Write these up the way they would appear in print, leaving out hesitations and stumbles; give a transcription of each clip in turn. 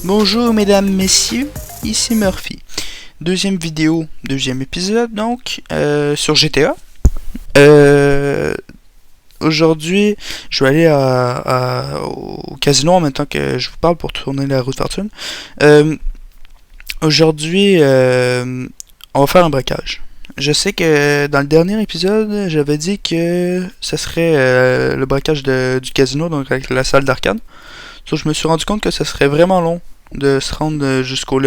Bonjour mesdames, messieurs, ici Murphy. Deuxième vidéo, deuxième épisode donc, sur GTA. Aujourd'hui, je vais aller au casino en même temps que je vous parle pour tourner la route fortune. Aujourd'hui, on va faire un braquage. Je sais que dans le dernier épisode, j'avais dit que ce serait le braquage du casino, donc avec la salle d'arcade. Sauf que je me suis rendu compte que ça serait vraiment long de se rendre jusqu'à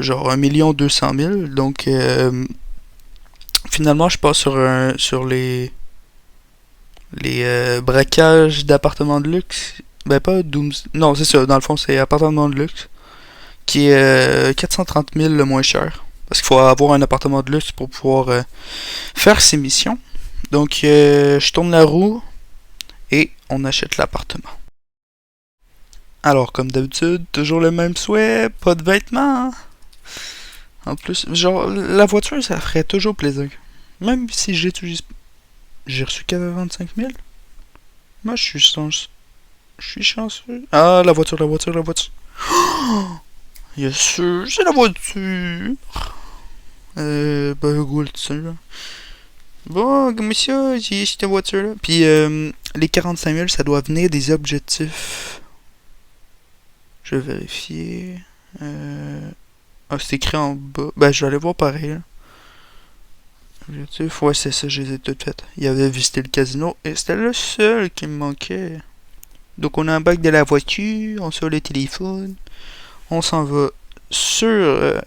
genre 1 200 000. Donc finalement je passe sur les braquages d'appartements de luxe. Ben pas Dooms. Non, c'est ça, dans le fond c'est appartement de luxe qui est 430 000 le moins cher. Parce qu'il faut avoir un appartement de luxe pour pouvoir faire ses missions. Donc je tourne la roue et on achète l'appartement. Alors, comme d'habitude, toujours le même souhait, pas de vêtements. En plus, genre, la voiture, ça ferait toujours plaisir. Même si j'utilise... J'ai reçu qu'à 25 000. Moi, je suis chanceux. Ah, la voiture. Oh, yes sûr, c'est la voiture. Ben, go là-dessus, là. Bon, comme ça, j'ai cette voiture-là. Puis, les 45 000, ça doit venir des objectifs. Je vais vérifier. Ah, c'est écrit en bas. Ben, je vais aller voir pareil. Là. Objectif, ouais, c'est ça, je les ai toutes faites. Il y avait visité le casino et c'était le seul qui me manquait. Donc, on embarque de la voiture, on sort le téléphone, on s'en va sur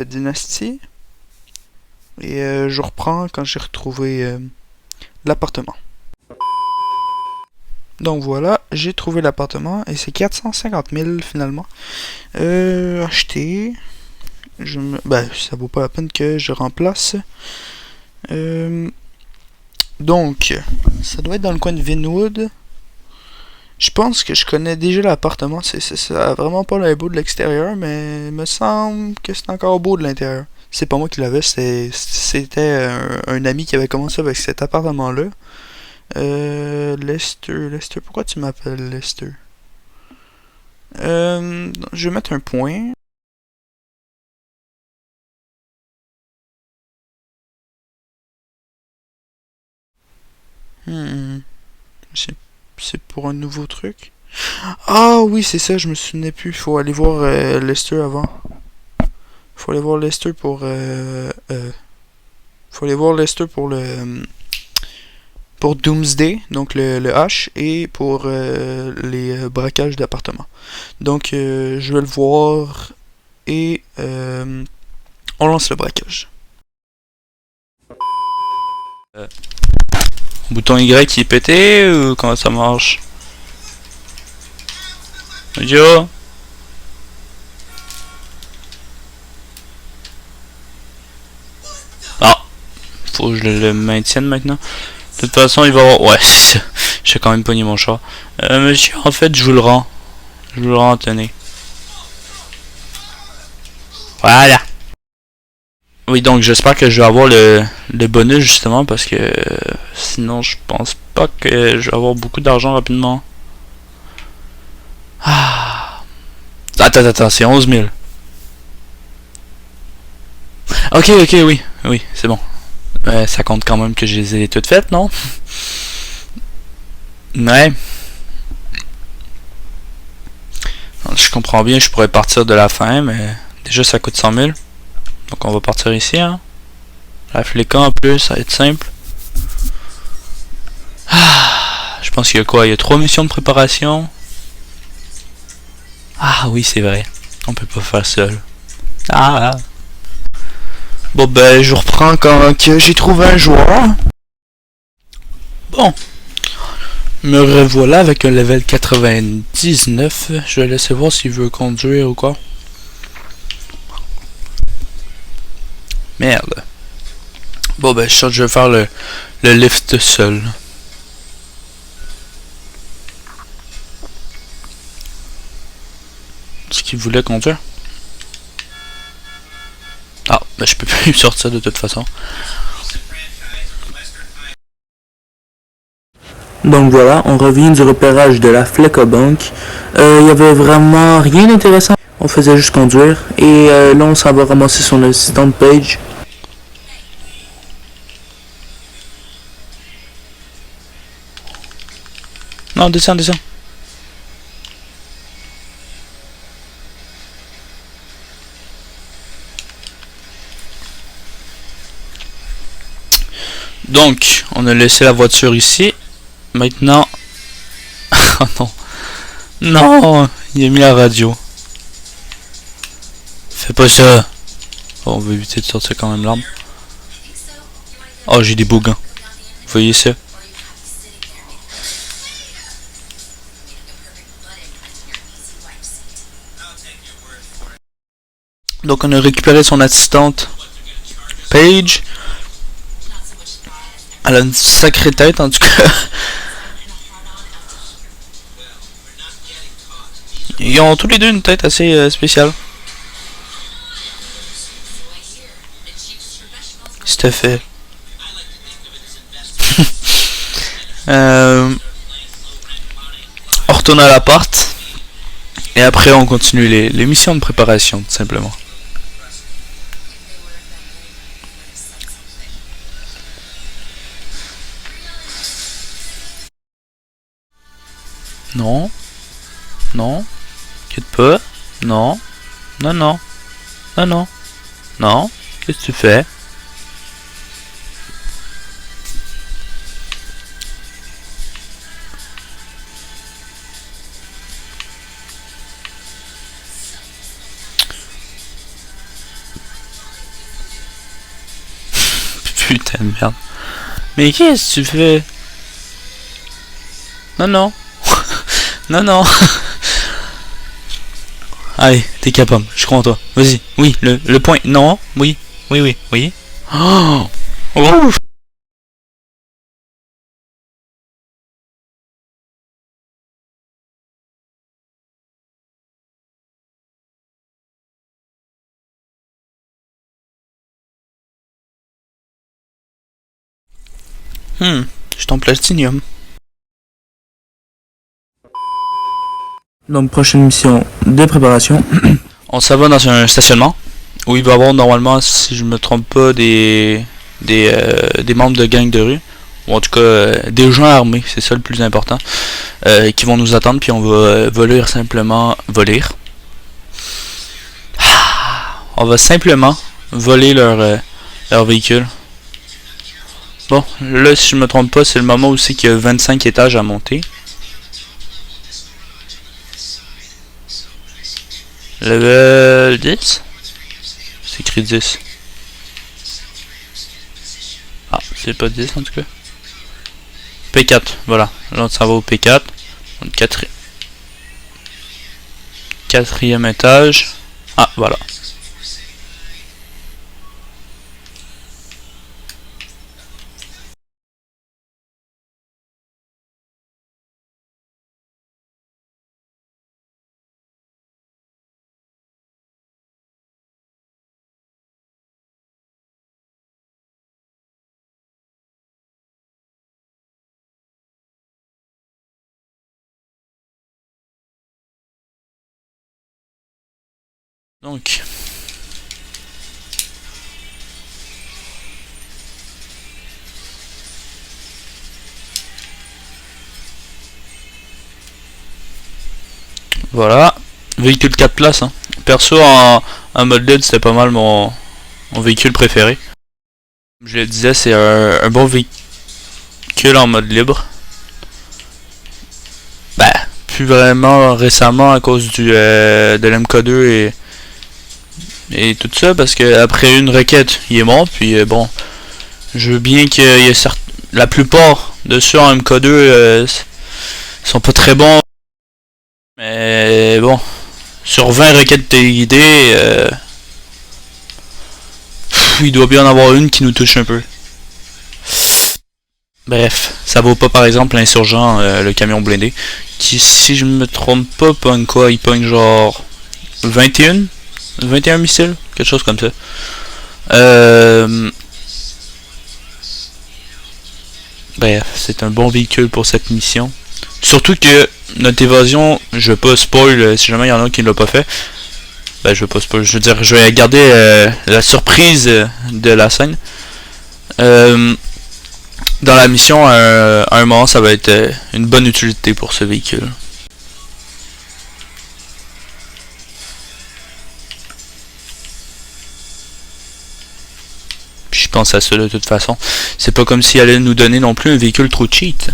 Dynasty. Et je reprends quand j'ai retrouvé l'appartement. Donc voilà, j'ai trouvé l'appartement et c'est 450 000 finalement. Acheter. Ben, ça vaut pas la peine que je remplace. Donc, ça doit être dans le coin de Vinwood. Je pense que je connais déjà l'appartement. Ça a vraiment pas l'air beau de l'extérieur, mais il me semble que c'est encore beau de l'intérieur. C'est pas moi qui l'avais, c'était un ami qui avait commencé avec cet appartement-là. Lester, pourquoi tu m'appelles Lester? Je vais mettre un point. C'est pour un nouveau truc. Ah oui, c'est ça, je me souvenais plus. Faut aller voir Lester avant. Faut aller voir Lester pour faut aller voir Lester pour le pour Doomsday, donc le H, et pour les braquages d'appartements. Donc je vais le voir et on lance le braquage. Bouton Y qui est pété ou comment ça marche? Yo. Ah, faut que je le maintienne maintenant. De toute façon, il va avoir... Ouais, j'ai quand même pogné mon chat. Monsieur, en fait, je vous le rends. Je vous le rends, tenez. Voilà. Oui, donc j'espère que je vais avoir le bonus justement parce que sinon je pense pas que je vais avoir beaucoup d'argent rapidement. Ah. Attends, c'est 11 000. Ok, oui, c'est bon. Ça compte quand même que je les ai toutes faites, non? Ouais. Je comprends bien, je pourrais partir de la fin, mais déjà ça coûte 100 000. Donc on va partir ici, hein. La fléca en plus, ça va être simple. Ah, je pense qu'il y a quoi? Il y a 3 missions de préparation. Ah oui, c'est vrai. On peut pas faire seul. Ah. Bon ben, je reprends quand j'ai trouvé un joueur. Bon. Me revoilà avec un level 99. Je vais laisser voir s'il veut conduire ou quoi. Merde. Bon ben, je vais faire le lift seul. Est-ce qu'il voulait conduire? Ah, ben je peux plus sortir de toute façon. Donc voilà, on revient du repérage de la Fleckobank. Il y avait vraiment rien d'intéressant. On faisait juste conduire. Et là, on s'en va ramasser son assistant Page. Non, descends, descends. Donc, on a laissé la voiture ici. Maintenant... oh non. Non, il a mis la radio. Fais pas ça. Oh, on va éviter de sortir quand même l'arme. Oh, j'ai des bougans. Vous voyez ça? Donc on a récupéré son assistante Paige. Elle a une sacrée tête en tout cas. Ils ont tous les deux une tête assez spéciale. C'est fait. On retourne à l'appart. Et après on continue les missions de préparation tout simplement. Non. Non. T'inquiète pas. Non. Non, non. Non, non. Non. Qu'est-ce que tu fais? Putain de merde. Mais qu'est-ce que tu fais? Non, non. Non, non. Allez, t'es capable, je crois en toi. Vas-y, oui, le point. Non, oui, oui, oui, oui. Oh, oh. Je suis en platinium. Donc prochaine mission de préparation. On s'en va dans un stationnement où il va y avoir normalement, si je me trompe pas, des membres de gang de rue. Ou en tout cas, des gens armés, c'est ça le plus important. Qui vont nous attendre, puis on va voler simplement... Voler. On va simplement voler leur véhicule. Bon, là, si je me trompe pas, c'est le moment aussi qu'il y a 25 étages à monter. Level 10? C'est écrit 10. Ah, c'est pas 10 en tout cas. P4, voilà. Là, on s'en va au P4. Donc, quatrième étage. Ah, voilà. Donc, voilà. Véhicule 4 places. Hein. Perso, en mode LED, c'était pas mal mon véhicule préféré. Comme je le disais, c'est un bon véhicule en mode libre. Ben, plus vraiment récemment à cause de l'MK2 et tout ça, parce que après une requête, il est mort. Puis bon, je veux bien qu'il y ait la plupart de ceux en MK2 sont pas très bons. Mais bon, sur 20 requêtes guidées, il doit bien en avoir une qui nous touche un peu. Bref, ça vaut pas par exemple l'insurgent, le camion blindé, qui si je me trompe pas, pogne quoi? Il pogne genre 21 missiles, quelque chose comme ça. Bref, c'est un bon véhicule pour cette mission. Surtout que notre évasion, je vais pas spoil si jamais il y en a qui ne l'a pas fait. Ben je vais pas spoil, je veux dire, je vais garder la surprise de la scène. Dans la mission, à un moment, ça va être une bonne utilité pour ce véhicule. Puis je pense à ça de toute façon. C'est pas comme s'il allait nous donner non plus un véhicule trop cheat.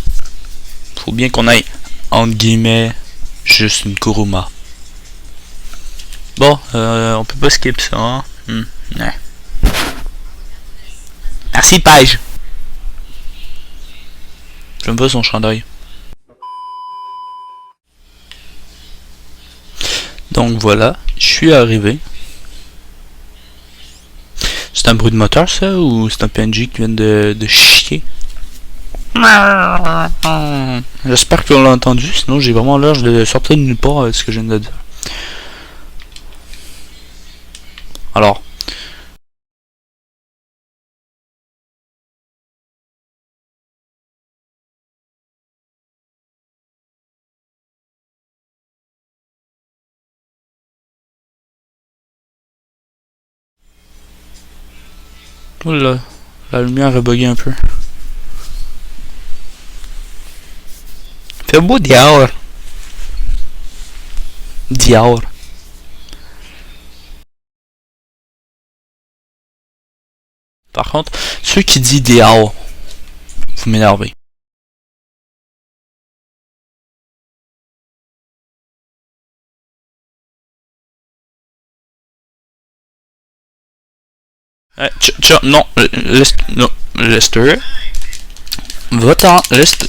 Faut bien qu'on aille, entre guillemets, juste une Kuruma. Bon, on peut pas skip ça, hein? Ouais. Merci, Page! J'aime pas son chandail. Donc voilà, je suis arrivé. C'est un bruit de moteur ça ou c'est un PNJ qui vient de chier? J'espère qu'on l'a entendu, sinon j'ai vraiment l'air de sortir de nulle part avec ce que je viens de dire. Alors. Oula, la lumière a bugué un peu. Fait beau dehors. Dehors. Par contre, ceux qui disent dehors, vous m'énervez. Non, non, Lester. Va-t'en, Lester.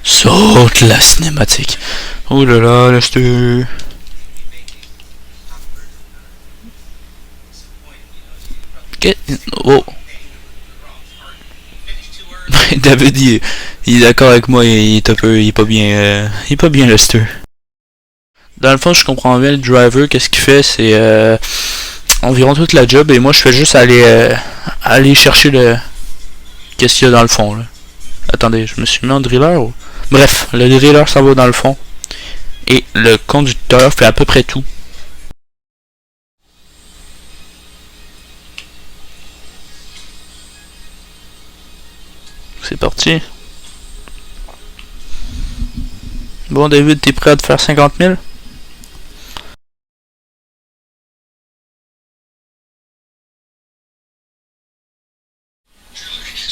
Saute la cinématique. Oh là là, Lester. Oh. David, il est d'accord avec moi, il est un peu, il est pas bien Lester. Dans le fond, je comprends bien le driver, qu'est-ce qu'il fait, c'est environ toute la job et moi je fais juste aller chercher le qu'est-ce qu'il y a dans le fond là. Attendez, je me suis mis en driller ou... Bref, le driller s'en va dans le fond et le conducteur fait à peu près tout. C'est parti. Bon David, t'es prêt à te faire 50 000?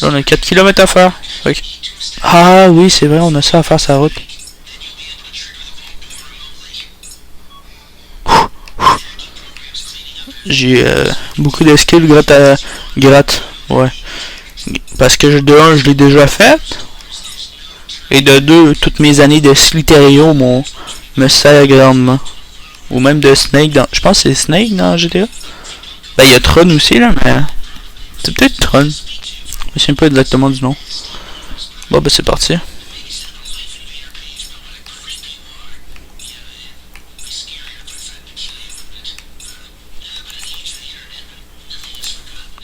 Là, on a 4 km à faire. Okay. Ah oui, c'est vrai, on a ça à faire sa route. J'ai beaucoup de skills gratte. Ouais. Parce que de 1, je l'ai déjà fait. Et de 2, toutes mes années de Sliterio me sert grandement. Ou même de Snake dans... Je pense que c'est Snake dans GTA. Ben il y a Tron aussi là, mais... C'est peut-être Tron. Je me souviens pas exactement du nom. Bon ben c'est parti.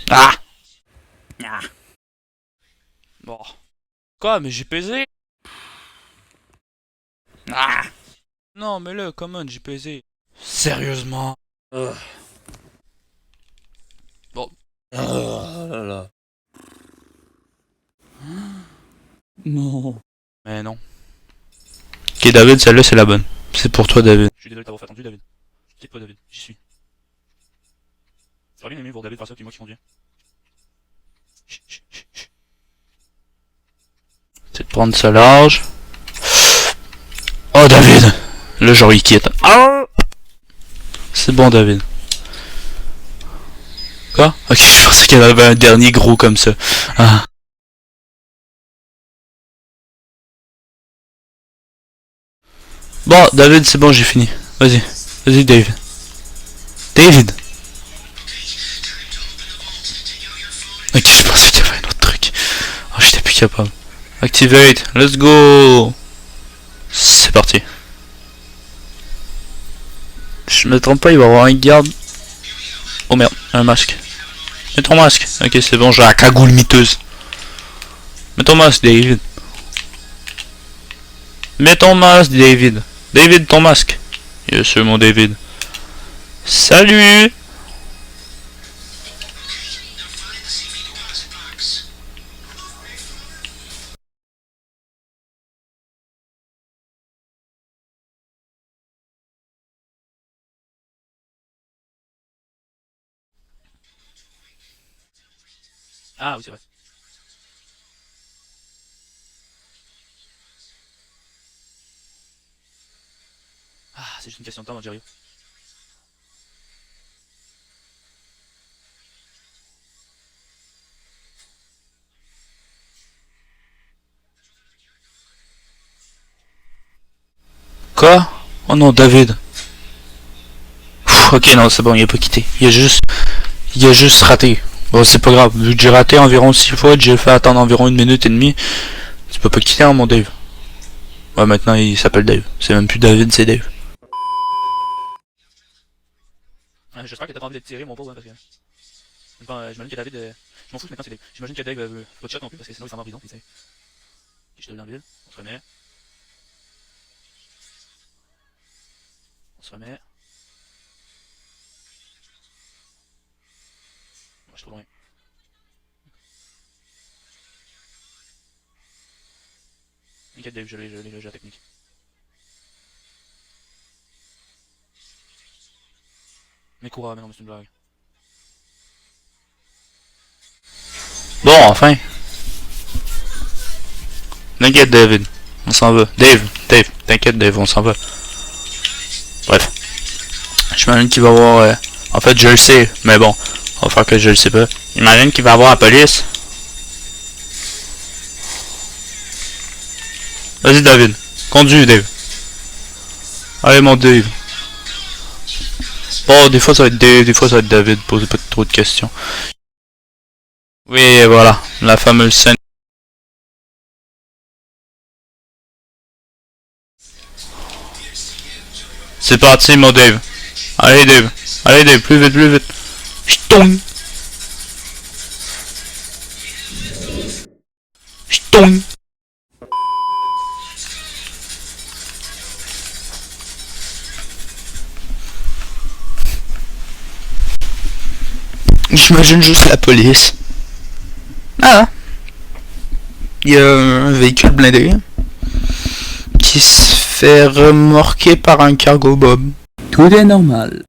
Ah! Bon. Quoi, mais j'ai pesé? Ah! Non mais là, comment j'ai pesé? Sérieusement? Bon. Oh là là. Non. Mais non. Ok David, celle-là c'est la bonne. C'est pour toi David. Je suis désolé de t'avoir fait attendu David. C'est pas David, j'y suis. Ça aurait bien aimé voir David faire ça, puis moi qui conduis. C'est de prendre ça large. Oh David! Là genre il quitte. Ah! C'est bon David. Quoi? Ok, je pensais qu'il y avait un dernier gros comme ça. Ah. Bon, David, c'est bon, j'ai fini. Vas-y. Vas-y, David. David! Ok, je pensais qu'il y avait un autre truc. Oh, j'étais plus capable. Activate, let's go! C'est parti. Je me trompe pas, il va y avoir un garde. Oh merde, un masque. Mets ton masque. Ok, c'est bon, j'ai la cagoule miteuse. Mets ton masque, David. Mets ton masque, David. David, ton masque. Yes, sir, mon David. Salut! Ah oui, c'est vrai. Ah, c'est juste une question de temps, mon Jerry. Quoi? Oh non, David. Pff, ok, non, c'est bon, il a pas quitté. Il a juste raté. Bon, c'est pas grave. Vu que j'ai raté environ 6 fois, j'ai fait attendre environ 1 minute et demie. Tu peux pas quitter, hein, mon Dave. Ouais, maintenant, il s'appelle Dave. C'est même plus David, c'est Dave. Ouais, j'espère que t'as pas envie d'être tiré, mon pauvre, hein, parce que... Enfin, j'imagine que David... Je m'en fous maintenant, c'est Dave. J'imagine que Dave veut pas de shot non plus, parce que sinon il s'en va en prison, tu sais. Je te le dans le vide. On se remet. On se remet. Moi, je suis trop loin. T'inquiète, Dave, j'ai la technique. Mais courage, mais non, mais c'est une blague. Bon, enfin. T'inquiète, David. On s'en va. Dave, t'inquiète, Dave, on s'en va. Bref. J'imagine qu'il va y avoir... En fait, je le sais, mais bon. On va faire que je le sais pas. J'imagine qu'il va y avoir la police. Vas-y, David. Conduis, Dave. Allez, mon Dave. Bon, des fois ça va être Dave, des fois ça va être David. Posez pas trop de questions. Oui, voilà. La fameuse scène. C'est parti, mon Dave. Allez, Dave. Allez, Dave. Plus vite, plus vite. Ch'tong. Ch'tong. J'imagine juste la police. Ah. Il y a un véhicule blindé qui se fait remorquer par un cargo bob. Tout est normal.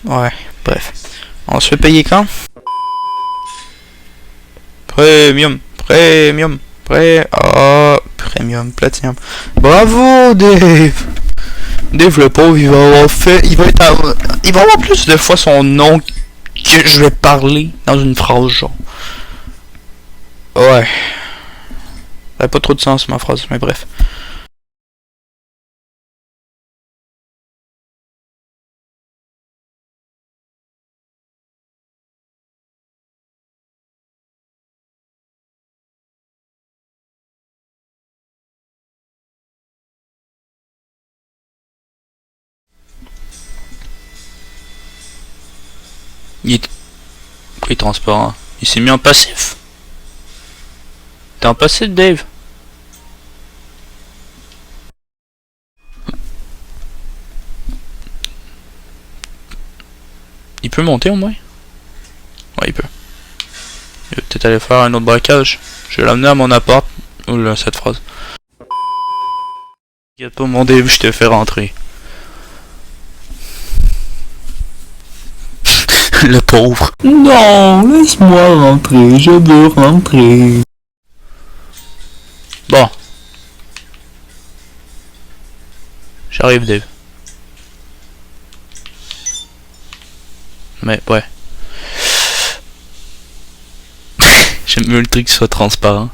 Ouais, bref. On se fait payer quand? Premium, premium, premium, platinum. Bravo, Dave! Dave le pauvre, il va avoir fait, il va avoir plus de fois son nom que je vais parler dans une phrase, genre. Ouais. Ça n'a pas trop de sens, ma phrase, mais bref. Il est... Pourquoi il est transparent? Il s'est mis en passif. T'es en passif, Dave? Il peut monter au moins? Ouais, il peut. Il va peut-être aller faire un autre braquage. Je vais l'amener à mon appart. Oula, cette phrase. T'inquiète pas, mon Dave, je te fais rentrer. Le pauvre. Non, laisse-moi rentrer, je veux rentrer. Bon. J'arrive, Dave. Mais, ouais. J'aime mieux le truc qui soit transparent.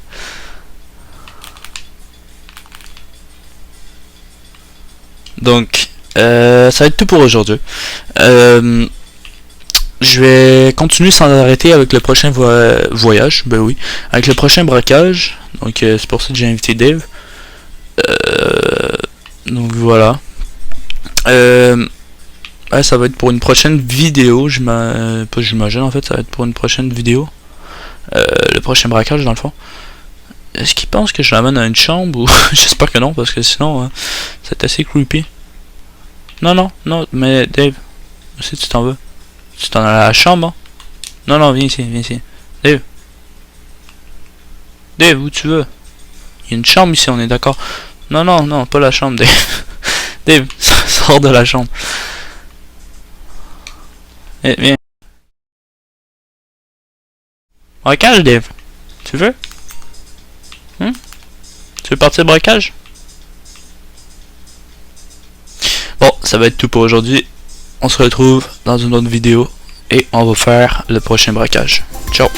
Donc, ça va être tout pour aujourd'hui. Je vais continuer sans arrêter avec le prochain voyage. Ben oui. Avec le prochain braquage. Donc, c'est pour ça que j'ai invité Dave. Donc voilà. Ouais, ça va être pour une prochaine vidéo. Pas j'imagine en fait, ça va être pour une prochaine vidéo. Le prochain braquage dans le fond. Est-ce qu'il pense que je l'amène à une chambre ou j'espère que non parce que sinon c'est assez creepy. Non, mais Dave, si tu t'en veux. Tu t'en as à la chambre, hein? Non, viens ici. Dave. Dave, où tu veux? Il y a une chambre ici, on est d'accord. Non, pas la chambre, Dave. Dave, sors de la chambre. Viens. Braquage, Dave. Tu veux? Tu veux partir braquage? Bon, ça va être tout pour aujourd'hui. On se retrouve dans une autre vidéo et on va faire le prochain braquage. Ciao!